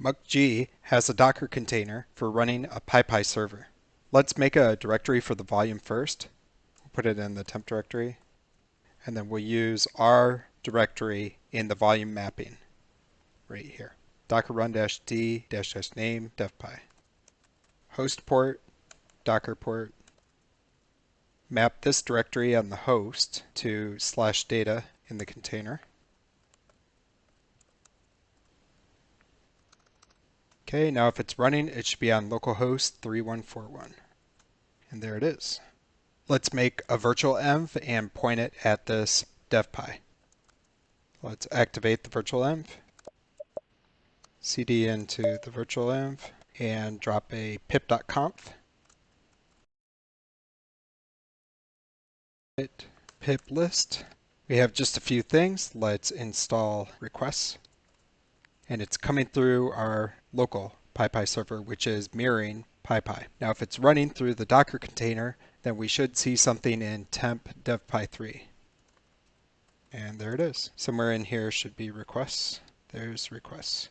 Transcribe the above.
muccg has a Docker container for running a pip server. Let's make a directory for the volume first. We'll put it in the temp directory, and then we'll use our directory in the volume mapping right here. Docker run-d-name devpi. Host port, Docker port. Map this directory on the host to /data in the container. Okay, now if it's running, it should be on localhost 3141. And there it is. Let's make a virtualenv and point it at this devpi. Let's activate the virtualenv, cd into the virtualenv, and drop a pip.conf. Pip list. We have just a few things. Let's install requests. And it's coming through our local pip server, which is mirroring pip. Now if it's running through the Docker container, then we should see something in temp devpi3. And there it is. Somewhere in here should be requests. There's requests.